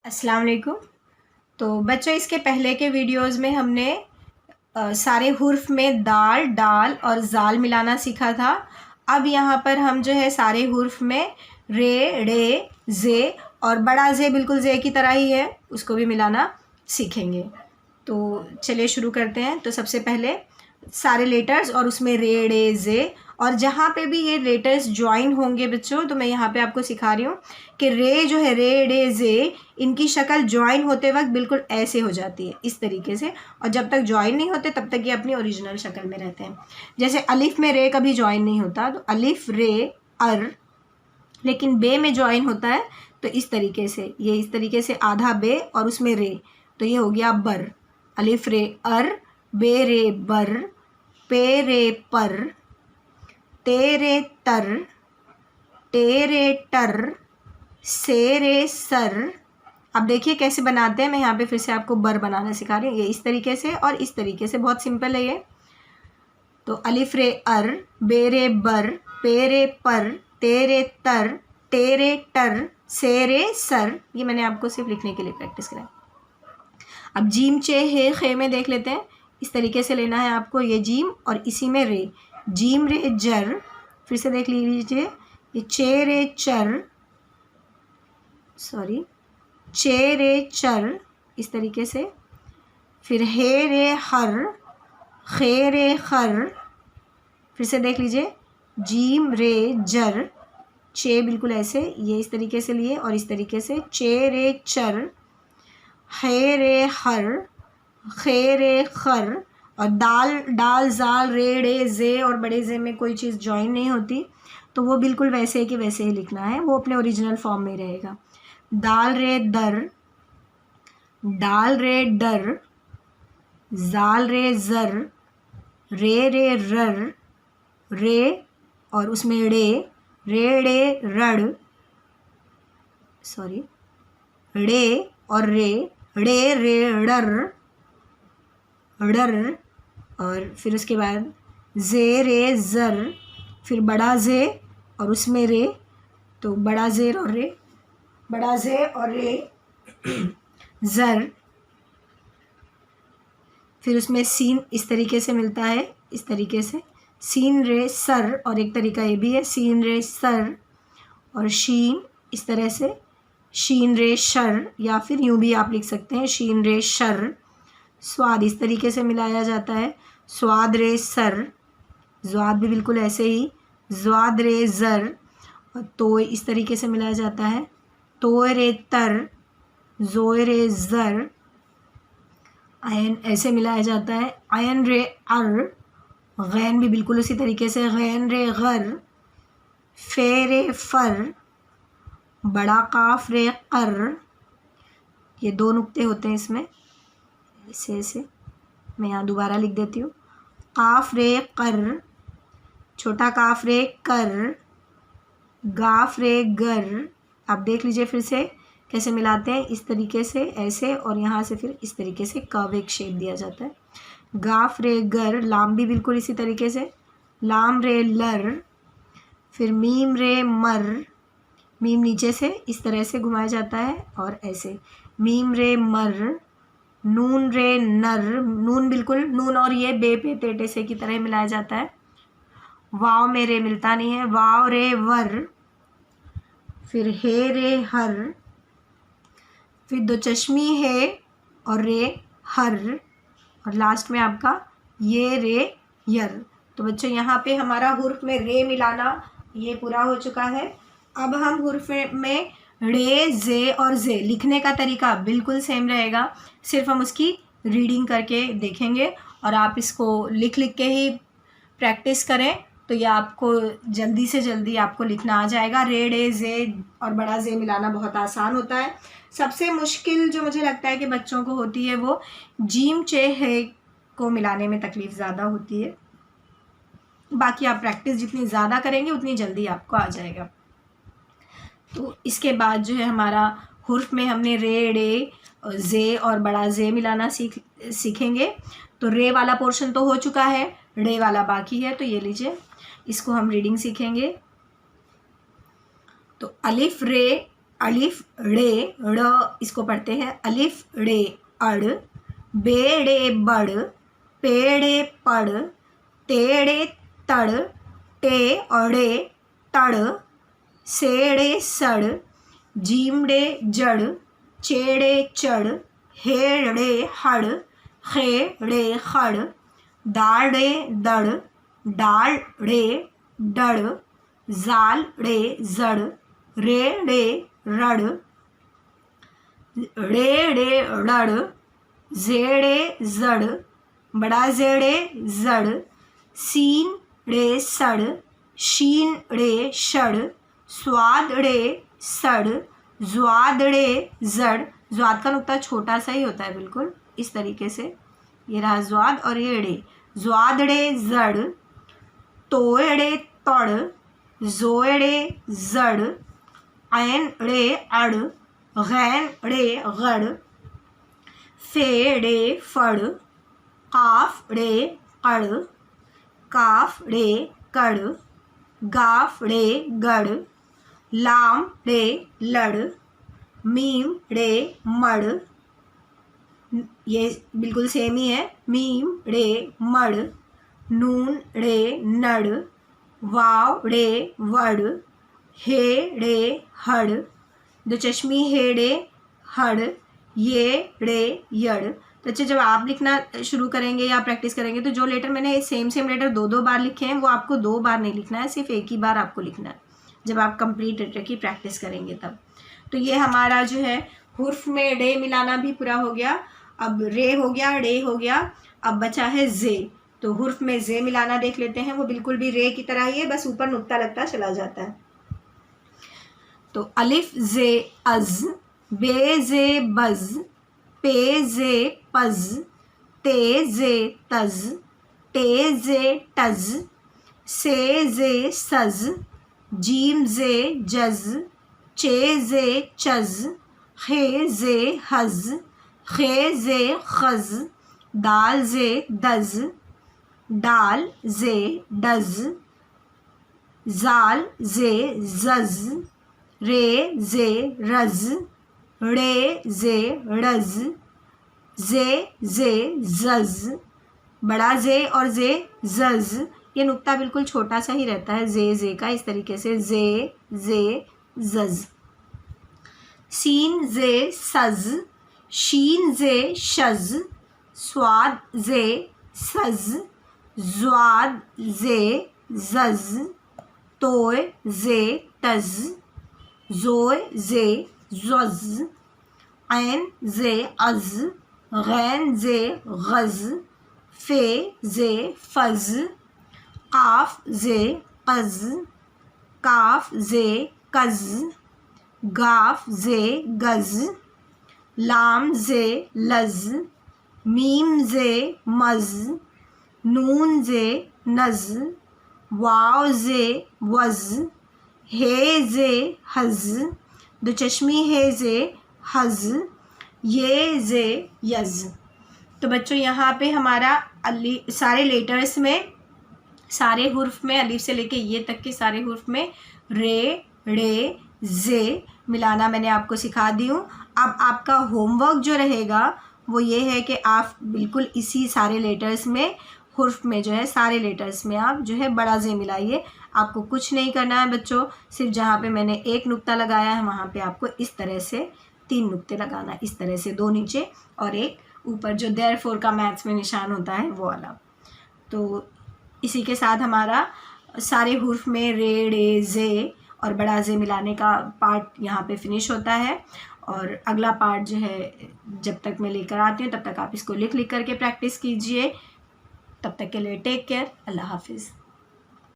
अस्सलाम वालेकुम। तो बच्चों, इसके पहले के वीडियोस में हमने सारे हुर्फ में दाल, डाल और जाल मिलाना सीखा था। अब यहाँ पर हम जो है सारे हुर्फ में रे, रे, जे और बड़ा जे बिल्कुल जे की तरह ही है, उसको भी मिलाना सीखेंगे। तो चलिए शुरू करते हैं। तो सबसे पहले सारे लेटर्स और उसमें रे, रे, जे, और जहाँ पे भी ये लेटर्स ज्वाइन होंगे बच्चों, तो मैं यहाँ पे आपको सिखा रही हूँ कि रे जो है, रे, रे, जे, इनकी शक्ल ज्वाइन होते वक्त बिल्कुल ऐसे हो जाती है, इस तरीके से। और जब तक ज्वाइन नहीं होते तब तक ये अपनी ओरिजिनल शक्ल में रहते हैं। जैसे अलिफ में रे कभी ज्वाइन नहीं होता, तो अलिफ रे अर, लेकिन बे में ज्वाइन होता है तो इस तरीके से, ये इस तरीके से आधा बे और उसमें रे, तो ये हो गया बर। अलिफ रे अर, बे रे बर, पे रे पर, ते रे तर, टे रे टर, से रे सर। अब देखिए कैसे बनाते हैं। मैं यहाँ पे फिर से आपको बर बनाना सिखा रही हूँ, ये इस तरीके से और इस तरीके से, बहुत सिंपल है ये। तो अलिफ रे अर, बे रे बर, पे रे पर, ते रे तर, टे रे टर, से रे सर। ये मैंने आपको सिर्फ लिखने के लिए प्रैक्टिस कराई। अब जीम चे हे खे में देख लेते हैं। इस तरीके से लेना है आपको, ये जीम और इसी में रे, जीम रे जर। फिर से देख लीजिए, ये चे रे चर, सॉरी, चे रे चर, इस तरीके से। फिर हे रे हर, खे रे खर। फिर से देख लीजिए, जीम रे जर, चे बिल्कुल ऐसे, ये इस तरीके से लिए और इस तरीके से, चे रे चर, हे रे हर, खे रे खर। और दाल, डाल, जाल, रे, रे, जे और बड़े जे में कोई चीज़ ज्वाइन नहीं होती, तो वो बिल्कुल वैसे कि वैसे ही लिखना है, वो अपने ओरिजिनल फॉर्म में रहेगा। दाल रे दर, डाल रे डर, जाल रे जर, रे रे रर, रे और उसमें रे, रे रे रड़, सॉरी, रे और रे, रे रे डर, डर। और फिर उसके बाद जे रे जर, फिर बड़ा जे और उसमें रे, तो बड़ा जेर और रे, बड़ा जे और रे, जर। फिर उसमें सीन इस तरीके से मिलता है, इस तरीके से, सीन रे सर, और एक तरीका ये भी है, सीन रे सर। और शीन इस तरह से, शीन रे शर, या फिर यूं भी आप लिख सकते हैं, शीन रे शर। स्वाद इस तरीके से मिलाया जाता है, स्वाद रे सर, ज्वाद भी बिल्कुल ऐसे ही, ज्वाद रे जर। और तो इस तरीके से मिलाया जाता है, तो रे तर, जोए रे जर। आयन ऐसे मिलाया जाता है, आयन रे अर। गैन भी बिल्कुल उसी तरीके से, गैन रे गर, फे रे फर, बड़ा काफ रे कर। ये दो नुक्ते होते हैं इसमें, ऐसे ऐसे, मैं यहाँ दोबारा लिख देती हूँ। काफ रे कर, छोटा काफ रे कर, गाफ रे गर। आप देख लीजिए फिर से कैसे मिलाते हैं, इस तरीके से ऐसे, और यहाँ से फिर इस तरीके से कर्व एक शेप दिया जाता है। गाफ रे गर, लाम भी बिल्कुल इसी तरीके से, लाम रे लर। फिर मीम रे मर, मीम नीचे से इस तरह से घुमाया जाता है और ऐसे, मीम रे मर। नून रे नर, नून बिल्कुल नून और ये बे पे तेटे से की तरह मिलाया जाता है। वाव में रे मिलता नहीं है, वाव रे वर। फिर हे रे हर, फिर दो चश्मी है और रे हर, और लास्ट में आपका ये रे यर। तो बच्चों यहाँ पे हमारा हुर्फ में रे मिलाना ये पूरा हो चुका है। अब हम हुर्फ में रे, जे और जे, लिखने का तरीका बिल्कुल सेम रहेगा, सिर्फ हम उसकी रीडिंग करके देखेंगे और आप इसको लिख लिख के ही प्रैक्टिस करें, तो ये आपको जल्दी से जल्दी आपको लिखना आ जाएगा। रे, रे, जे और बड़ा जे मिलाना बहुत आसान होता है। सबसे मुश्किल जो मुझे लगता है कि बच्चों को होती है, वो जीम चे है को मिलाने में तकलीफ़ ज़्यादा होती है। बाकी आप प्रैक्टिस जितनी ज़्यादा करेंगे उतनी जल्दी आपको आ जाएगा। तो इसके बाद जो है हमारा हुर्फ में हमने रे, रे, जे और बड़ा जे मिलाना सीखेंगे। तो रे वाला पोर्शन तो हो चुका है, रे वाला बाकी है। तो ये लीजिए, इसको हम रीडिंग सीखेंगे। तो अलिफ रे अलिफ ड़े ड़ इसको पढ़ते हैं अलिफ ड़े अड़, बेड़े बड़, पेड़े पड़, तेड़े तड़, टे अड़े तड़, सेड़े सड़, जीमड़े जड़, चेड़े चढ़, हेड़े हड़, खेड़े खड़, दाड़े दड़, डाड़े डड़, जालड़े जड़, रेड़े रड़, रेड़े रड़, जेड़े जड़, बड़ा जेड़े जड़, सीन ड़े सड़, शीन ड़े शड़, स्वादड़े सड़, ज्वादड़े जड़। ज्वाद का नुक्ता छोटा सा ही होता है बिल्कुल इस तरीके से, ये रहा ज्वाद और ये ड़े, ज्वादड़े जड़, तोड़े तड़, जोड़े जड़, ऐन ड़े अड़, गैन ड़े गड़, फेड़े फड़, काफ ड़े कड़, काफ ड़े कड़, गाफ ड़े गड़, लाम ड़े लड़, मीम ड़े मड़, ये बिल्कुल सेम ही है, मीम ड़े मड़, नून ड़े नड़, वाव ड़े वड़, हे ड़े हड़, दो चश्मी हेड़े हड़, ये ड़े यड़। तो अच्छा, जब आप लिखना शुरू करेंगे या प्रैक्टिस करेंगे तो जो लेटर मैंने सेम लेटर दो बार लिखे हैं वो आपको 2 बार नहीं लिखना है, सिर्फ एक ही बार आपको लिखना है जब आप कंप्लीट लेटर की प्रैक्टिस करेंगे तब। तो ये हमारा जो है हुर्फ में डे मिलाना भी पूरा हो गया। अब रे हो गया, डे हो गया, अब बचा है जे। तो हुर्फ में जे मिलाना देख लेते हैं, वो बिल्कुल भी रे की तरह ही है, बस ऊपर नुक्ता लगता चला जाता है। तो अलिफ जे अज, बे जे बज, पे जे पज, ते जे तज, टे जे टज, से जे सज, जीम जे जज, चे जे चज, खे जे हज, खे जे खज, दाल जे दज, डाल जे डज, जाल जे जज, रे जे रज, ड़े जे रज, जे जज, बड़ा जे और जे जज, ये नुक्ता बिल्कुल छोटा सा ही रहता है जे का, इस तरीके से जे जज। सीन जे सज, शीन जे शज, स्वाद जे सज, ज्वाद जे जज, तोय जे तज, जोय जे ज़्वज़, ऐन जे अज़, गैन जे गज़, फ़े जे फ़ज़, काफ जे क़ज़, काफ जे कज़, गाफ जे गज़, लाम जे लज़, meme J मज़, Noon J नज़, wow J was, हे जे हज़, दो चश्मी हे जे हज़, ये जे यज़। तो बच्चों यहाँ पे हमारा सारे लेटर्स में, सारे हुर्फ में, अलिफ से लेके ये तक के सारे हुर्फ में रे, ड़े, जे मिलाना मैंने आपको सिखा दी हूँ। अब आपका होमवर्क जो रहेगा वो ये है कि आप बिल्कुल इसी सारे लेटर्स में, हुर्फ में जो है सारे लेटर्स में आप जो है बड़ा जे मिलाइए। आपको कुछ नहीं करना है बच्चों, सिर्फ जहाँ पे मैंने एक नुक्ता लगाया है वहाँ पे आपको इस तरह से 3 नुक्ते लगाना है, इस तरह से 2 नीचे और एक ऊपर, जो देयरफॉर का मैथ्स में निशान होता है वो वाला। तो इसी के साथ हमारा सारे हुर्फ में रे, डे, जे और बड़ा जे मिलाने का पार्ट यहाँ पे फिनिश होता है। और अगला पार्ट जो है जब तक मैं लेकर आती हूँ तब तक आप इसको लिख करके प्रैक्टिस कीजिए। तब तक के लिए टेक केयर, अल्लाह हाफिज़।